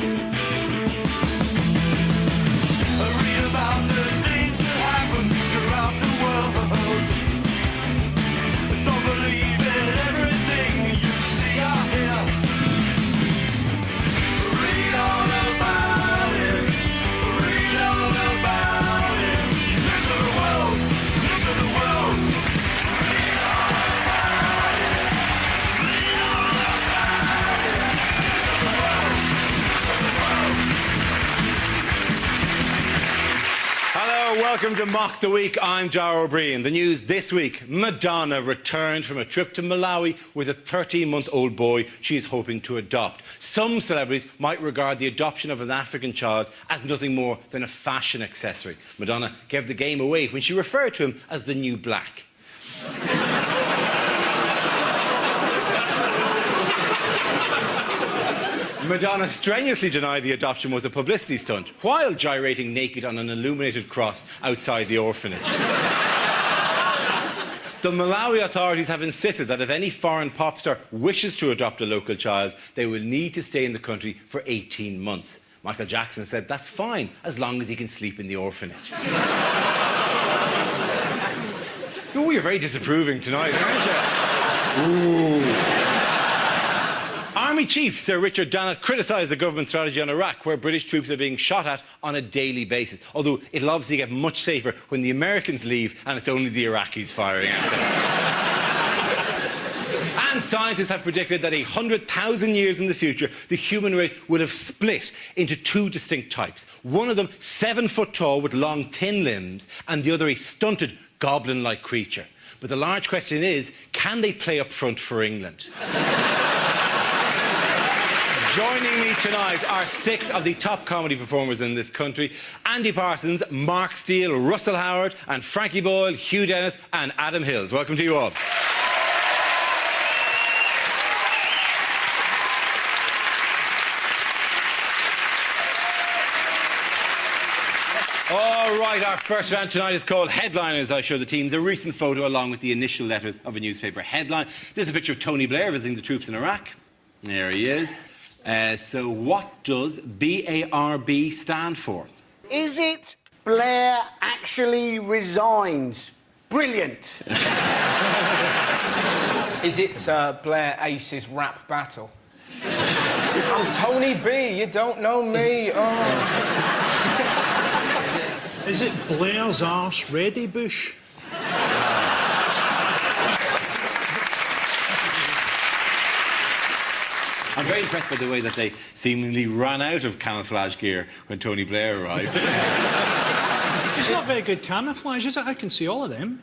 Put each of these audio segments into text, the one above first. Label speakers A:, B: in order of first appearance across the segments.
A: Read about the things that happen throughout the world. Don't believe in everything you see or hear. Read all about it. Read all about it. Listen to the world. Listen to the world. Read all about it. Read all about it. Listen to the world. Listen to the world.
B: Hello, welcome to Mock the Week. I'm Dara O'Brien. The news this week: Madonna returned from a trip to Malawi with a 13-month-old boy she's hoping to adopt. Some celebrities might regard the adoption of an African child as nothing more than a fashion accessory. Madonna gave the game away when she referred to him as the new black. Madonna strenuously denied the adoption was a publicity stunt while gyrating naked on an illuminated cross outside the orphanage. The Malawi authorities have insisted that if any foreign pop star wishes to adopt a local child, they will need to stay in the country for 18 months. Michael Jackson said that's fine as long as he can sleep in the orphanage. Oh, you're very disapproving tonight, aren't you? Ooh. Army Chief Sir Richard Dannatt criticised the government strategy on Iraq, where British troops are being shot at on a daily basis, although it'll obviously get much safer when the Americans leave and it's only the Iraqis firing at them. And scientists have predicted that 100,000 years in the future, the human race will have split into two distinct types. One of them 7 foot tall with long, thin limbs, and the other a stunted, goblin-like creature. But the large question is, can they play up front for England? Joining me tonight are 6 of the top comedy performers in this country: Andy Parsons, Mark Steele, Russell Howard, and Frankie Boyle, Hugh Dennis and Adam Hills. Welcome to you all. All right, our first round tonight is called Headliners. I show the teams a recent photo along with the initial letters of a newspaper headline. This is a picture of Tony Blair visiting the troops in Iraq. There he is. So what does BARB stand for?
C: Is it Blair actually resigns? Brilliant.
D: Is it Blair aces rap battle? I'm Tony B, you don't know me.
E: Is it Blair's arse ready, Bush?
B: I'm very impressed by the way that they seemingly ran out of camouflage gear when Tony Blair arrived.
E: It's not very good camouflage, is it? I can see all of them.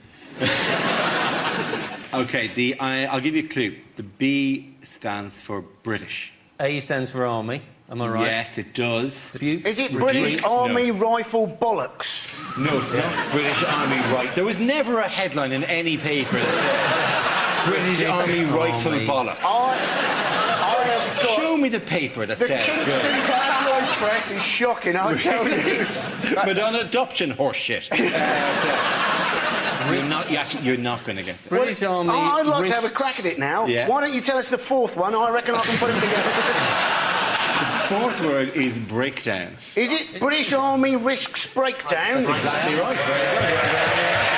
B: OK, I'll give you a clue. The B stands for British.
F: A stands for Army, am I right?
B: Yes, it does.
C: Is it British Army Rifle Bollocks?
B: No, it's not British Army Right. There was never a headline in any paper that said British Army Rifle Bollocks. Show me the paper that
C: The
B: says...
C: Kingston Tabloid Press is shocking, I tell you.
B: Madonna adoption horseshit. You're not going to get that.
F: British Army.
C: I'd like to have a crack at it now.
B: Yeah.
C: Why don't you tell us the fourth one? I reckon I can put it together.
B: The fourth word is breakdown.
C: Is it British Army Risks Breakdown?
B: That's exactly right. Very good.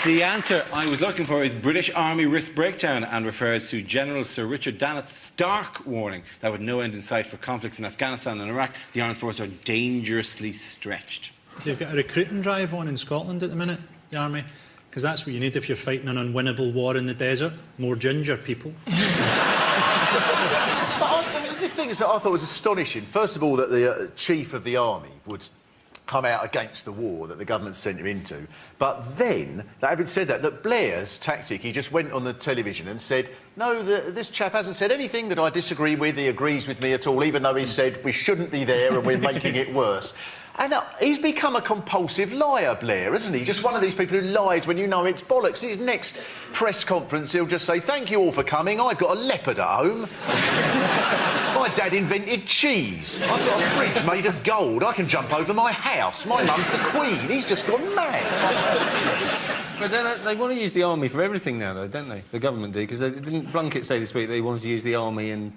B: The answer I was looking for is British Army Risk Breakdown and refers to General Sir Richard Dannatt's stark warning that with no end in sight for conflicts in Afghanistan and Iraq, the armed forces are dangerously stretched.
E: They've got a recruiting drive on in Scotland at the minute, the Army, because that's what you need if you're fighting an unwinnable war in the desert. More ginger people.
G: The thing that I thought was astonishing, first of all, that the Chief of the Army would come out against the war that the government sent him into. But then, having said that, that Blair's tactic, he just went on the television and said, no, this chap hasn't said anything that I disagree with, he agrees with me at all, even though he said we shouldn't be there and we're making it worse. And he's become a compulsive liar, Blair, isn't he? Just one of these people who lies when you know it's bollocks. His next press conference, he'll just say, thank you all for coming, I've got a leopard at home. My dad invented cheese. I've got a fridge made of gold. I can jump over my house. My mum's the Queen. He's just gone mad.
F: But then they want to use the army for everything now, though, don't they? The government do, because didn't Blunkett say this week they wanted to use the army in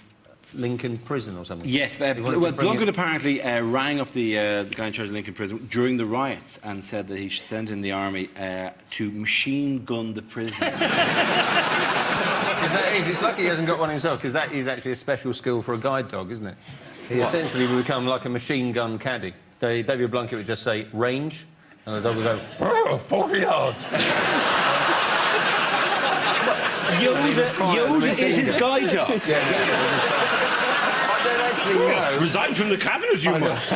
F: Lincoln Prison or something?
B: Yes,
F: They wanted to
B: well,
F: bring
B: Blunkett
F: it-
B: apparently rang up the guy in charge of Lincoln Prison during the riots and said that he should send in the army to machine gun the prison.
F: It's lucky he hasn't got one himself, because that is actually a special skill for a guide dog, isn't it? He essentially would become like a machine gun caddy. David Blunkett would just say, range, and the dog would go, 40 yards.
B: Yoda is his guide dog.
F: I don't actually know.
B: Resign from the cabinet, you must.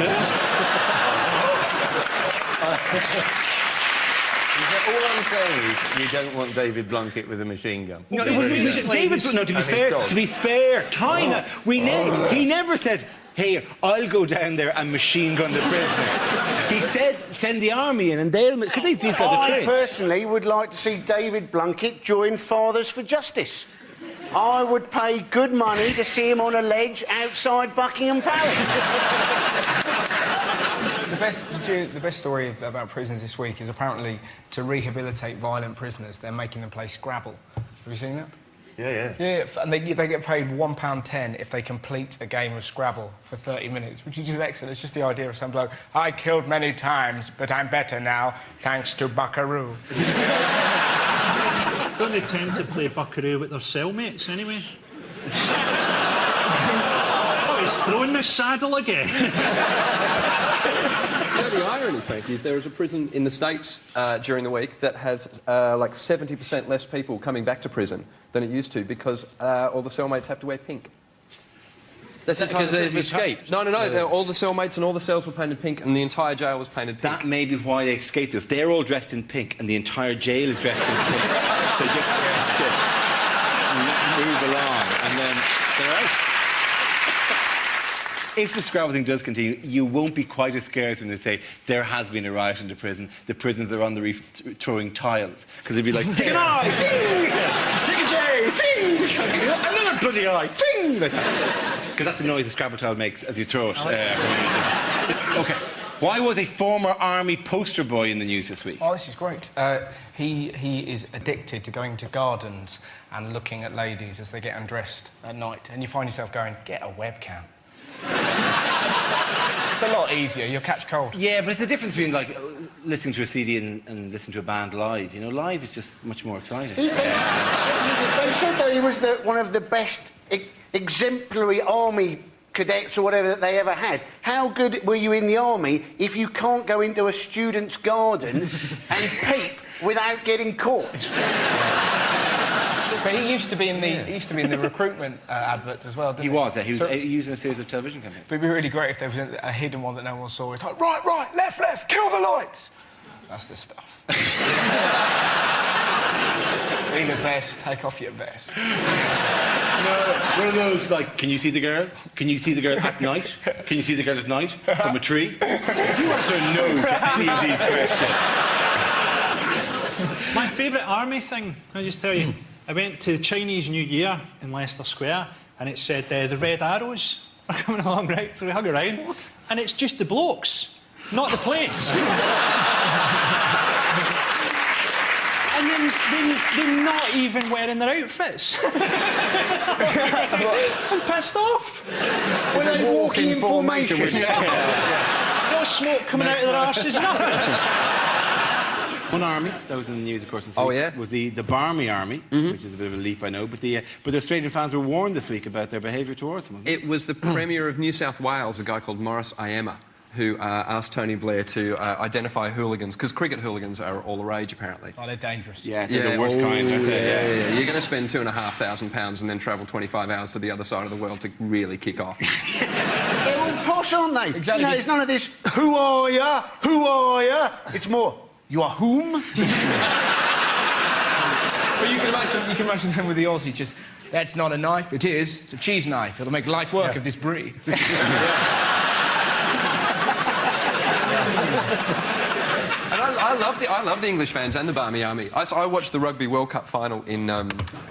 F: All I'm saying is you don't want David Blunkett with a machine gun.
B: No, David, no, to be fair, time out. He never said, hey, I'll go down there and machine gun the prisoners. He said, send the army in and they'll... Because these guys are
C: I
B: trained.
C: personally would like to see David Blunkett join Fathers for Justice. I would pay good money to see him on a ledge outside Buckingham Palace.
D: The best story about prisons this week is apparently to rehabilitate violent prisoners, they're making them play Scrabble. Have you seen that?
G: Yeah.
D: Yeah, and they get paid £1.10 if they complete a game of Scrabble for 30 minutes, which is just excellent. It's just the idea of some bloke, I killed many times, but I'm better now, thanks to Buckaroo.
E: Don't they tend to play Buckaroo with their cellmates, anyway? Oh, he's throwing the saddle again.
H: The irony, Frankie, is there is a prison in the States during the week that has like 70% less people coming back to prison than it used to because all the cellmates have to wear pink.
F: That's because they've escaped?
H: No. All the cellmates and all the cells were painted pink and the entire jail was painted pink.
B: That may be why they escaped. If they're all dressed in pink and the entire jail is dressed in pink, they just have to move along and then they're out. If the Scrabble thing does continue, you won't be quite as scared when they say there has been a riot in the prison. The prisoners are on the reef throwing tiles. Because they'd be like, take an eye, fing! Take a J, fing! Another bloody eye, fing! Because that's the noise the Scrabble tile makes as you throw it. OK. Why was a former army poster boy in the news this week?
D: Oh, this is great. He is addicted to going to gardens and looking at ladies as they get undressed at night. And you find yourself going, get a webcam. It's a lot easier. You'll catch cold.
B: Yeah, but it's the difference between, like, listening to a CD and listening to a band live. You know, live is just much more exciting.
C: They said that he was one of the best exemplary army cadets or whatever that they ever had. How good were you in the army if you can't go into a student's garden and peep without getting caught?
D: But he used to be in the recruitment adverts as well, didn't he?
B: He was using a series of television campaigns.
D: But it'd be really great if there was a hidden one that no one saw. It's like, right, left, kill the lights. That's the stuff. Be the best, take off your vest.
B: No, one of those, like, can you see the girl? Can you see the girl at night? Can you see the girl at night from a tree? If you answer no to any of these questions...
E: My favourite army thing, can I just tell you? I went to the Chinese New Year in Leicester Square and it said the Red Arrows are coming along, right? So we hung around. What? And it's just the blokes, not the planes. And then they're not even wearing their outfits. I'm pissed off.
C: Were they walking in formation?
E: No smoke coming out of their arses, nothing.
B: One army that was in the news, of course, this
H: Oh,
B: week
H: yeah?
B: was the Barmy Army, which is a bit of a leap, I know. But the Australian fans were warned this week about their behaviour towards them, wasn't it?
H: It was the Premier of New South Wales, a guy called Morris Iemma, who asked Tony Blair to identify hooligans, because cricket hooligans are all the rage, apparently.
D: Oh, they're dangerous.
B: Yeah, they're the worst kind, aren't they?
H: Yeah. You're going to spend £2,500 and then travel 25 hours to the other side of the world to really kick off.
C: They're all posh, aren't they?
D: Exactly.
C: You know, it's none of this, who are ya? Who are ya? It's more, you are whom?
D: But you can imagine them with the Aussies just, that's not a knife, it is. It's a cheese knife. It'll make light work of this brie.
H: And I love the English fans and the Barmy Army. I watched the Rugby World Cup final in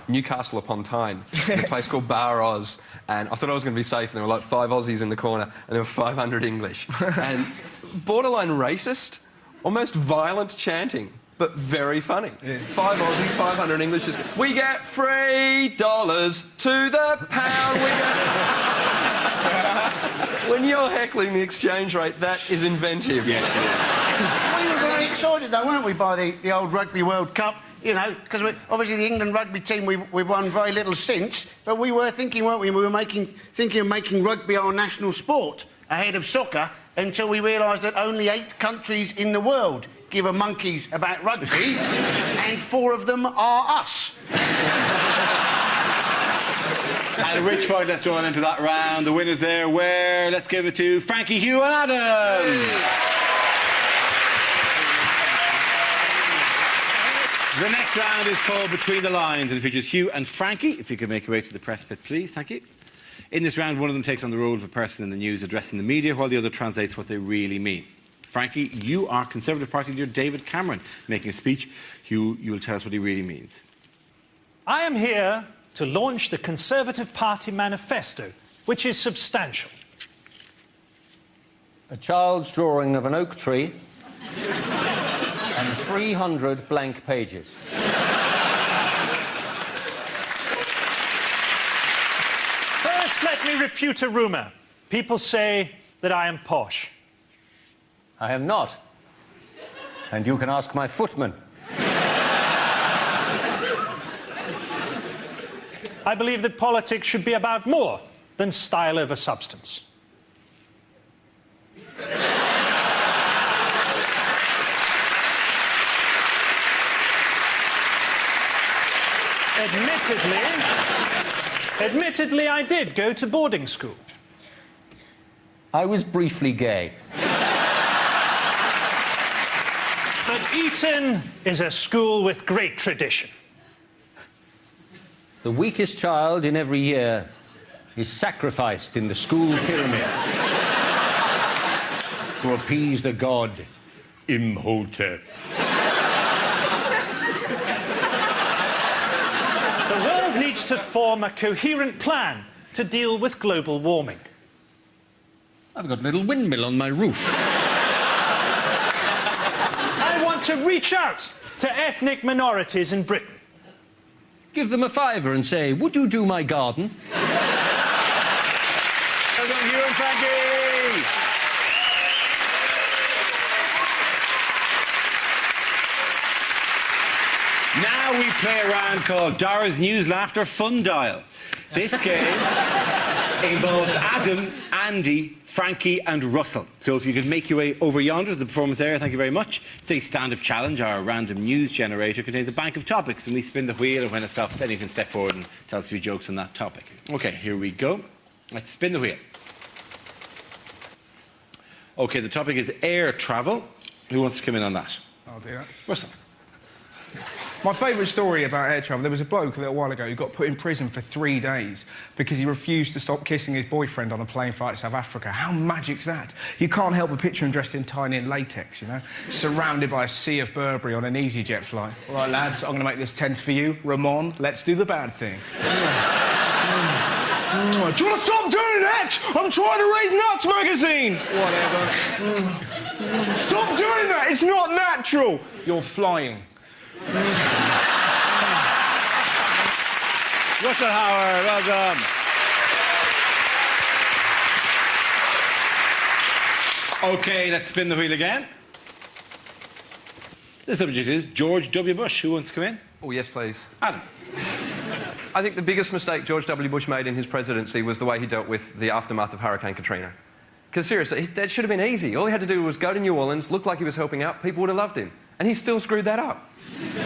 H: Newcastle upon Tyne, in a place called Bar Oz, and I thought I was going to be safe, and there were like 5 Aussies in the corner, and there were 500 English. And borderline racist, almost violent chanting but very funny. 5 Aussies, 500 English. We get $3 to the pound. We get... When you're heckling the exchange rate, that is inventive.
C: We were very excited, though, weren't we, by the old Rugby World Cup? You know, because obviously the England rugby team, we've won very little since, but we were thinking, weren't we? We were thinking of making rugby our national sport ahead of soccer until we realised that only 8 countries in the world give a monkeys about rugby, and 4 of them are us.
B: At which point, let's draw into that round. The winners there were, let's give it to Frankie, Hugh and Adam. The next round is called Between the Lines and features Hugh and Frankie. If you could make your way to the press pit, please. Thank you. In this round, one of them takes on the role of a person in the news addressing the media, while the other translates what they really mean. Frankie, you are Conservative Party leader David Cameron making a speech. Hugh, you will tell us what he really means.
E: I am here to launch the Conservative Party manifesto, which is substantial.
F: A child's drawing of an oak tree and 300 blank pages.
E: First, let me refute a rumour. People say that I am posh.
F: I am not. And you can ask my footman.
E: I believe that politics should be about more than style over substance. Admittedly, I did go to boarding school.
F: I was briefly gay.
E: But Eton is a school with great tradition.
F: The weakest child in every year is sacrificed in the school pyramid to appease the god Imhotep.
E: The world needs to form a coherent plan to deal with global warming.
F: I've got a little windmill on my roof.
E: I want to reach out to ethnic minorities in Britain.
F: Give them a fiver and say, would you do my garden?
B: Well done, Hugh and Frankie! Now we play a round called Dara's News Laughter Fun Dial. This game involves Adam, Andy, Frankie and Russell. So if you could make your way over yonder to the performance area, thank you very much. Today's stand-up challenge, our random news generator, contains a bank of topics, and we spin the wheel, and when it stops, anyone can step forward and tell us a few jokes on that topic. OK, here we go. Let's spin the wheel. OK, the topic is air travel. Who wants to come in on that?
D: I'll do that.
B: Russell.
D: My favourite story about air travel, there was a bloke a little while ago who got put in prison for 3 days because he refused to stop kissing his boyfriend on a plane flight to South Africa. How magic's that? You can't help but picture him dressed entirely in latex, you know, surrounded by a sea of Burberry on an EasyJet flight. All right, lads, I'm going to make this tense for you. Ramon, let's do the bad thing. Do you want to stop doing that? I'm trying to read Nuts magazine. Whatever. Stop doing that. It's not natural. You're flying.
B: Russell Howard, well done. OK, let's spin the wheel again. The subject is George W. Bush. Who wants to come in?
H: Oh, yes, please.
B: Adam.
H: I think the biggest mistake George W. Bush made in his presidency was the way he dealt with the aftermath of Hurricane Katrina. Because seriously, that should have been easy. All he had to do was go to New Orleans, look like he was helping out, people would have loved him. And he still screwed that up.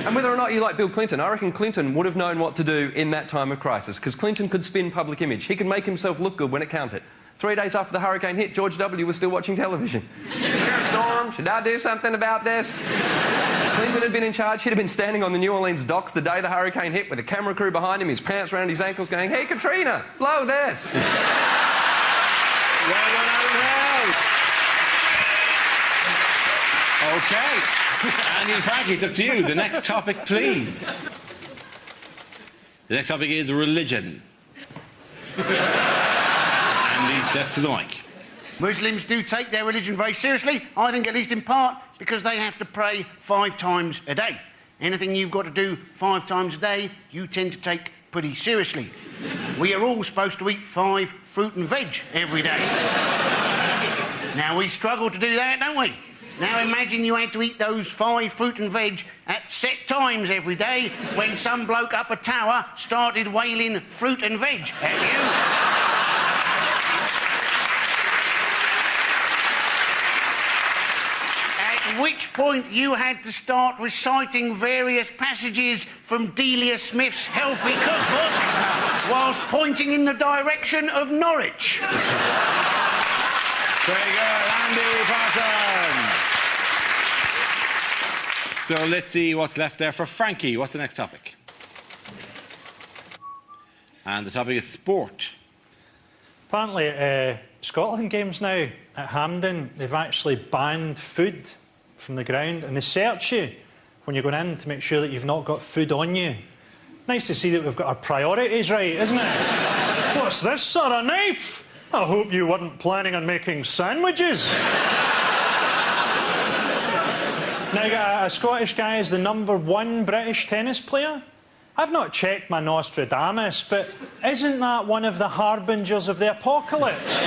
H: And whether or not you like Bill Clinton, I reckon Clinton would have known what to do in that time of crisis, because Clinton could spin public image. He could make himself look good when it counted. 3 days after the hurricane hit, George W. was still watching television. Is there a storm? Should I do something about this? If Clinton had been in charge, he'd have been standing on the New Orleans docks the day the hurricane hit with a camera crew behind him, his pants around his ankles going, "Hey, Katrina, blow this."
B: Well done, Adam. OK. Andy and Frankie, it's up to you. The next topic, please. The next topic is religion. Andy steps to the mic.
C: Muslims do take their religion very seriously, I think at least in part because they have to pray 5 times a day. Anything you've got to do 5 times a day, you tend to take pretty seriously. We are all supposed to eat 5 fruit and veg every day. Now, we struggle to do that, don't we? Now, imagine you had to eat those 5 fruit and veg at set times every day when some bloke up a tower started wailing fruit and veg at you. At which point you had to start reciting various passages from Delia Smith's healthy cookbook whilst pointing in the direction of Norwich.
B: Very good, Andy Parsons. So let's see what's left there for Frankie. What's the next topic? And the topic is sport.
E: Apparently, Scotland games now at Hampden, they've actually banned food from the ground and they search you when you're going in to make sure that you've not got food on you. Nice to see that we've got our priorities right, isn't it? What's this, sir, a knife? I hope you weren't planning on making sandwiches. Now, a Scottish guy is the #1 British tennis player. I've not checked my Nostradamus, but isn't that one of the harbingers of the apocalypse?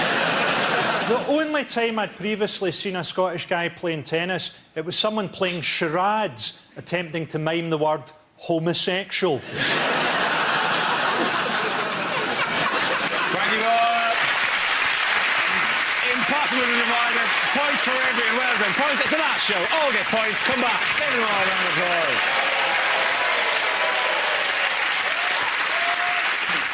E: The only time I'd previously seen a Scottish guy playing tennis, it was someone playing charades, attempting to mime the word homosexual.
B: Frankie Moore. Impossible to divide it. Points for everyone. Well done. Points. It's the last show. All get points. Come back. Give them all a round of applause.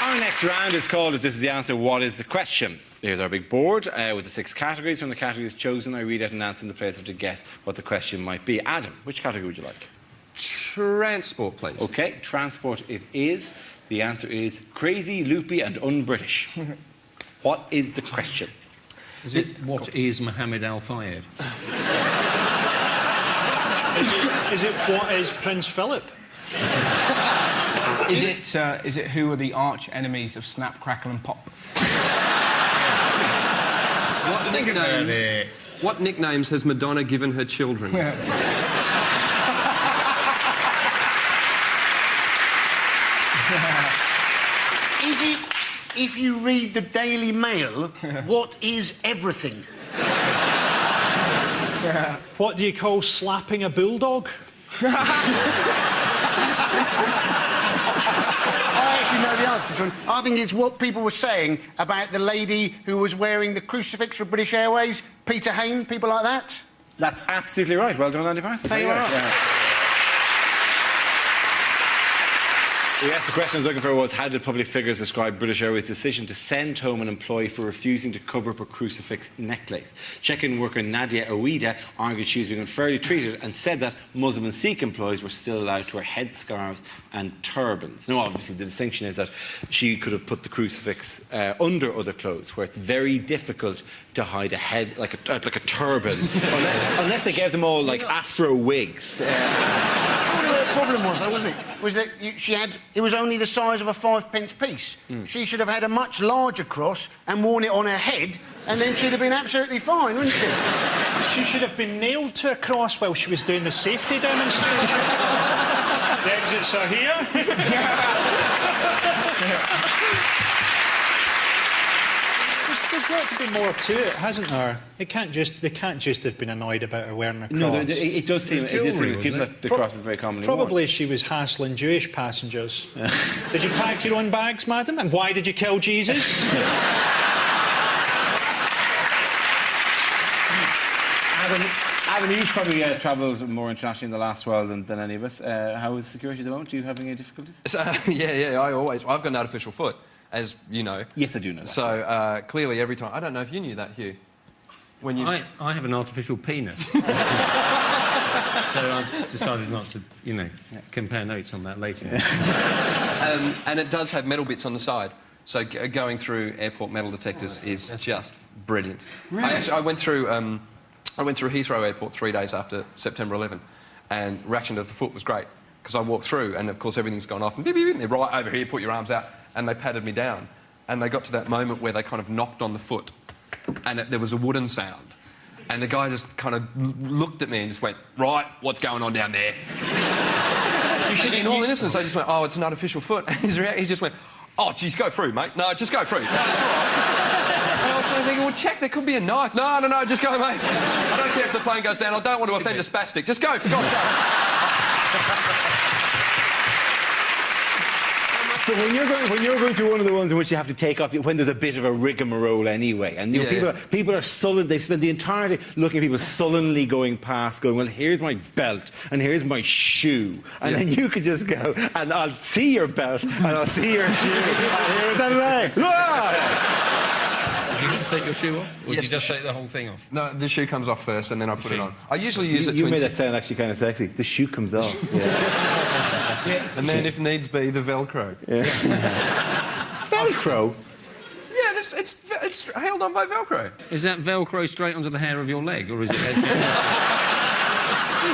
B: Our next round is called If This Is the Answer, What Is the Question? Here's our big board with the 6 categories. From the categories chosen, I read out an answer and the players have to guess what the question might be. Adam, which category would you like?
H: Transport, please.
B: OK, transport it is. The answer is crazy, loopy and un-British. What is the question?
F: Is it what is Mohammed Al Fayed?
E: Is it what is Prince Philip?
D: Is it who are the arch enemies of Snap, Crackle and Pop?
H: What nicknames has Madonna given her children?
C: Is it, if you read the Daily Mail, what is everything?
E: What do you call slapping a bulldog?
C: I actually know the answer to this one. I think it's what people were saying about the lady who was wearing the crucifix for British Airways, Peter Hain, people like that.
B: That's absolutely right. Well done, Andy Parsons.
C: There you are.
B: Yes, the question I was looking for was how did public figures describe British Airways' decision to send home an employee for refusing to cover up a crucifix necklace? Check-in worker Nadia Ouida argued she was being unfairly treated and said that Muslim and Sikh employees were still allowed to wear headscarves and turbans. Now, obviously, the distinction is that she could have put the crucifix under other clothes, where it's very difficult to hide a head like a turban, unless they gave them all like afro wigs.
C: The problem was, though, wasn't it? Was that it was only the size of a 5-pence piece. She should have had a much larger cross and worn it on her head, and then she'd have been absolutely fine, wouldn't she?
E: She should have been nailed to a cross while she was doing the safety demonstration. The exits are here. There's got to be more to it, hasn't there? They can't just have been annoyed about her wearing a cross.
B: No, it does seem, given that the cross is very commonly
E: Probably
B: worn.
E: she was hassling Jewish passengers. Did you pack your own bags, madam? And why did you kill Jesus?
B: Adam, you've probably travelled more internationally in the last while than any of us. How is security at the moment? Are you having any difficulties?
H: I've got an artificial foot, as you know.
B: Yes, I do know that.
H: So, clearly every time... I don't know if you knew that, Hugh. When you...
F: I have an artificial penis. So I decided not to, compare notes on that later.
H: and it does have metal bits on the side. So going through airport metal detectors is just brilliant.
B: Really?
H: I went through Heathrow Airport 3 days after September 11, and reaction to the foot was great because I walked through, and of course everything's gone off, and beep, beep, beep, they're right over here, put your arms out, and they patted me down, and they got to that moment where they kind of knocked on the foot, and there was a wooden sound. And the guy just kind of looked at me and just went, right, what's going on down there? In all innocence, I just went, oh, it's an artificial foot. And he just went, oh, geez, go through, mate. No, just go through. No, it's all right. And I was kind of thinking, well, check, there could be a knife. No, just go, mate. I don't care if the plane goes down. I don't want to offend a spastic. Just go, for God's sake.
B: But when you're going to one of the ones in which you have to take off, when there's a bit of a rigmarole anyway, and you know, people are sullen, they've spent the entire day looking at people sullenly going past, going, well, here's my belt, and here's my shoe. And then you could just go, and I'll see your belt, and I'll see your shoe, and here's the leg.
H: Do you have to take your shoe off? Or do you just take the whole thing off? No, the shoe comes off first, and then I put it on. I usually use it to...
B: You made that sound actually kind of sexy. The shoe comes off.
H: And then, if needs be, the Velcro.
B: Velcro?
H: Yeah, it's held on by Velcro.
F: Is that Velcro straight onto the hair of your leg, or is it...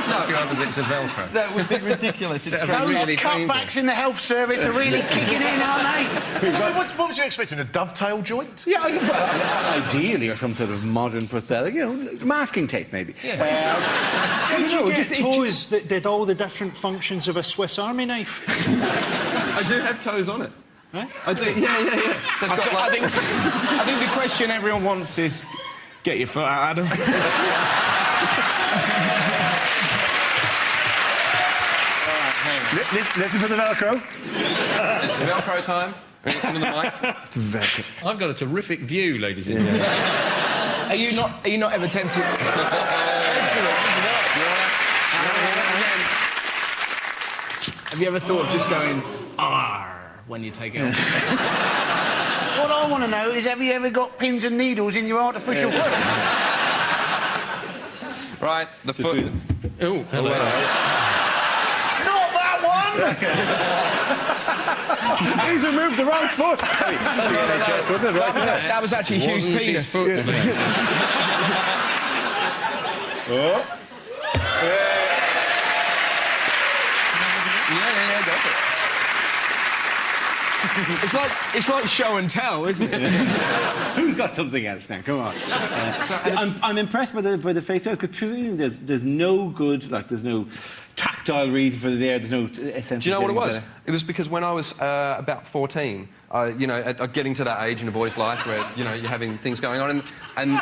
F: No, it's a Velcro.
H: That would be ridiculous. It's
C: Those
F: really
C: cutbacks
F: painful.
C: in the health service are really kicking in, aren't they?
G: What was you expecting, a dovetail joint?
B: Yeah, well, ideally, or some sort of modern prosthetic, you know, masking tape, maybe.
E: How'd you get toes that did all the different functions of a Swiss Army knife?
H: I do have toes on it.
E: Right?
H: I do, yeah. They've got like...
D: I think the question everyone wants is, get your foot out, Adam.
B: Listen for the Velcro.
H: It's Velcro time. Listen to the mic.
B: It's Velcro.
F: I've got a terrific view, ladies and gentlemen.
D: Are you not ever tempted? Have you ever thought of just going "arr" when you take it off?
C: What I want to know is, have you ever got pins and needles in your artificial foot?
H: Right, the foot.
F: Oh, hello.
C: Not that one!
B: He's removed the wrong foot. That'd be NHS, wouldn't it? Right there.
D: That was actually Hugh's
F: Wasn't
D: penis.
F: his foot.
B: Oh.
H: Yeah, go for it.
D: It's like show and tell, isn't it?
B: Who's got something else now? Come on. I'm impressed by the fake toe, because presumably there's no good, like, there's no tactile reason for the there, there's no essential...
H: Do you know what it was? It was because when I was about 14, you know, getting to that age in a boy's life where, you know, you're having things going on, and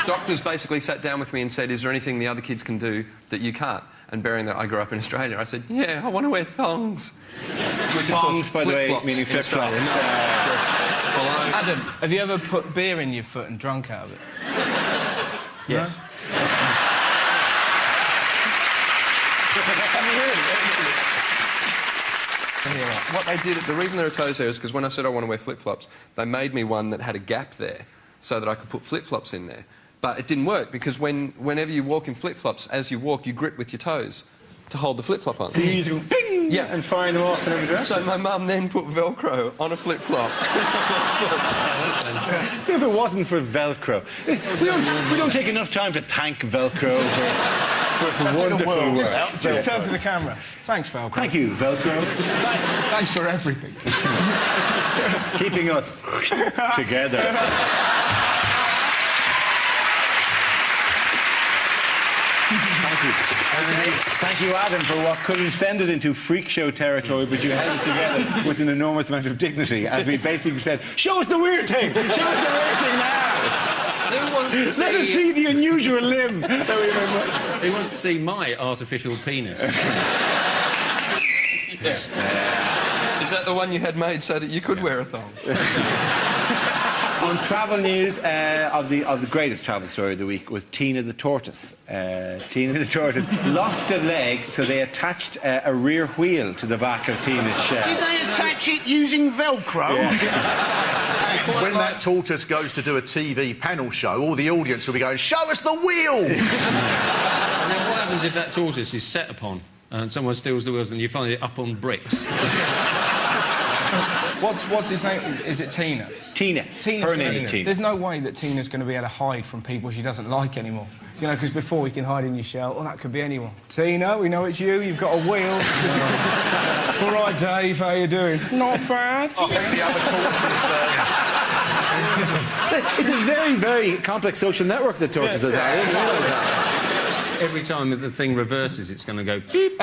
H: doctors basically sat down with me and said, is there anything the other kids can do that you can't? And bearing that I grew up in Australia, I said, yeah, I want to wear thongs. Which,
B: Tongs, by the way, meaning flip-flops.
H: Just below.
D: Adam, have you ever put beer in your foot and drunk out of it?
H: Yes. What they did, the reason there are toes there is because when I said I want to wear flip-flops, they made me one that had a gap there so that I could put flip-flops in there. But it didn't work because whenever you walk in flip-flops, as you walk, you grip with your toes to hold the flip-flop on.
B: So you used to go, ding!
H: Yeah.
B: And firing them off in every direction?
H: So my mum then put Velcro on a flip-flop.
B: If it wasn't for Velcro. We don't take enough time to thank Velcro for its wonderful work.
D: Just turn to the camera. Thanks, Velcro.
B: Thank you, Velcro.
D: Thanks for everything.
B: Keeping us together. Thank you, Adam, for what could have descended into freak show territory, but you held it together with an enormous amount of dignity, as we basically said, show us the weird thing! Show us the weird thing now! Let us see the unusual limb that we remember.
F: Who wants to see my artificial penis?
H: Is that the one you had made so that you could wear a thong?
B: On travel news, of the greatest travel story of the week was Tina the tortoise. Tina the tortoise lost a leg, so they attached a rear wheel to the back of Tina's shell.
C: Did they attach it using Velcro?
G: When that tortoise goes to do a TV panel show, all the audience will be going, show us the wheel!
F: Now, what happens if that tortoise is set upon and someone steals the wheels and you find it up on bricks?
D: What's his name? Is it Tina?
B: Tina. Her name is Tina.
D: There's no way that Tina's going to be able to hide from people she doesn't like anymore. You know, because before we can hide in your shell, well, that could be anyone. Tina, we know it's you. You've got a wheel. All right, Dave, how you doing? Not bad.
G: I think the other tortoise
B: It's a very, very very complex social network that tortures us. I didn't realise that.
F: Every time that the thing reverses, it's going to go beep.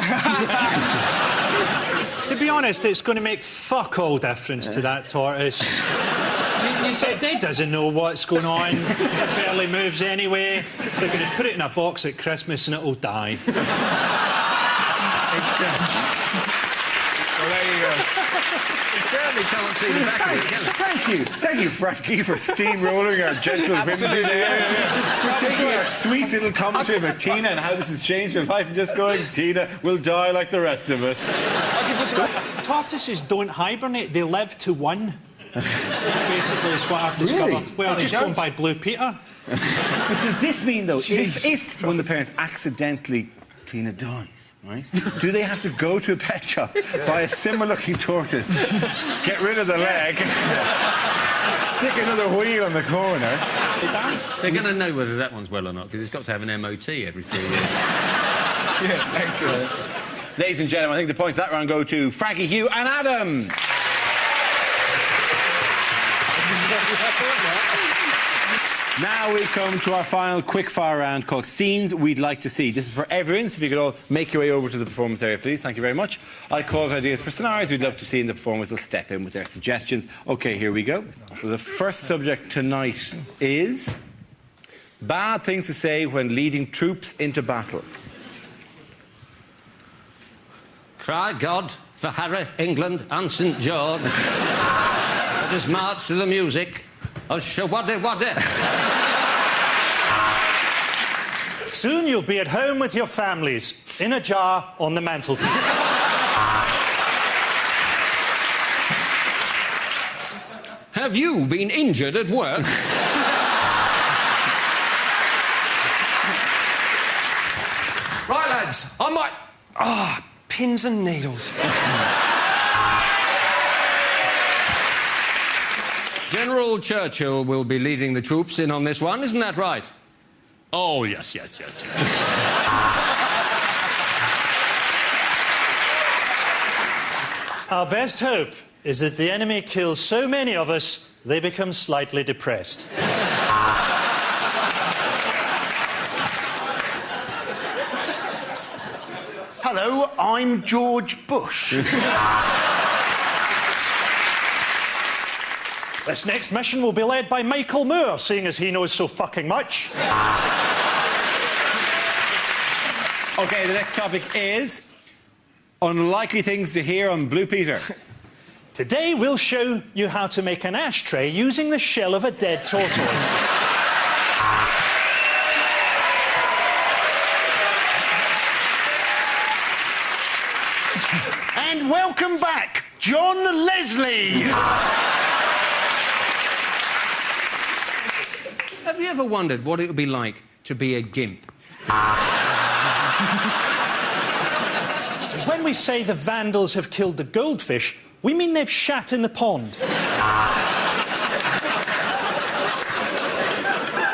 E: To be honest, it's going to make fuck all difference to that tortoise. You said it doesn't know what's going on. It barely moves anyway. They're going to put it in a box at Christmas and it'll die.
F: Well, there you go. You certainly can't see the back of it, can it?
B: Thank you, Frankie, for steamrolling our gentle whimsy there. For taking our sweet little commentary about Tina and how this has changed her life and just going, Tina will die like the rest of us.
E: Tortoises don't hibernate, they live to one. Basically, is what I've discovered.
B: Really?
E: Well, just going by Blue Peter.
B: But does this mean, though, if one of the parents accidentally, Tina dies, right? Do they have to go to a pet shop, buy a similar-looking tortoise, get rid of the leg, stick another wheel on the corner?
F: They're going to know whether that one's well or not, because it's got to have an MOT every 3 years.
B: Yeah, excellent. Ladies and gentlemen, I think the points that round go to Frankie, Hugh and Adam. Now we come to our final quickfire round called Scenes We'd Like to See. This is for everyone, so if you could all make your way over to the performance area, please. Thank you very much. I call out ideas for scenarios we'd love to see, and the performers will step in with their suggestions. OK, here we go. Well, the first subject tonight is bad things to say when leading troops into battle.
F: Cry God for Harry, England and St George. Let us march to the music of Shawaddy Waddy.
E: Soon you'll be at home with your families, in a jar on the mantelpiece.
F: Have you been injured at work?
H: Right, lads, I might... Ah, pins and needles.
F: General Churchill will be leading the troops in on this one, isn't that right? Oh, yes.
E: Our best hope is that the enemy kills so many of us, they become slightly depressed.
C: Hello, I'm George Bush.
E: This next mission will be led by Michael Moore, seeing as he knows so fucking much.
B: OK, the next topic is unlikely things to hear on Blue Peter.
E: Today we'll show you how to make an ashtray using the shell of a dead tortoise.
C: And welcome back, John Leslie.
F: Have you ever wondered what it would be like to be a gimp?
E: When we say the Vandals have killed the goldfish, we mean they've shat in the pond.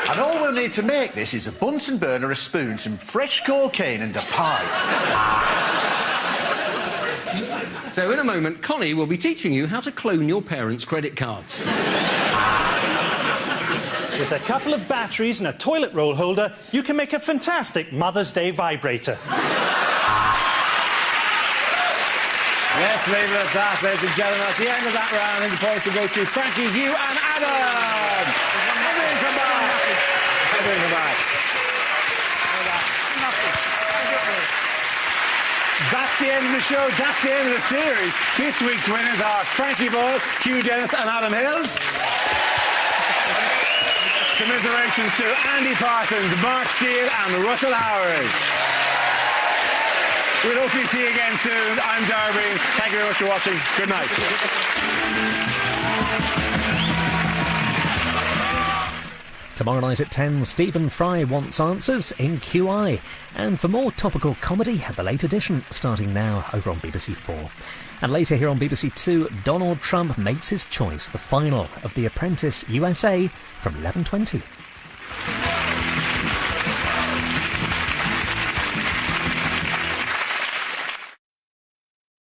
G: And all we'll need to make this is a Bunsen burner, a spoon, some fresh cocaine and a pipe.
F: So in a moment, Connie will be teaching you how to clone your parents' credit cards.
E: With a couple of batteries and a toilet roll holder, you can make a fantastic Mother's Day vibrator.
B: Let's leave it at that, ladies and gentlemen. At the end of that round, I think the points will go to Frankie, Hugh and Adam. Everyone come back. Everyone come back. That's the end of the show. That's the end of the series. This week's winners are Frankie Ball, Hugh Dennis and Adam Hills. Commiserations to Andy Parsons, Mark Steele and Russell Howard. We'll hopefully see you again soon. I'm Darby. Thank you very much for watching. Good night.
I: Tomorrow night at 10, Stephen Fry wants answers in QI. And for more topical comedy, the late edition starting now over on BBC 4. And later here on BBC 2, Donald Trump makes his choice, the final of The Apprentice USA from 11:20.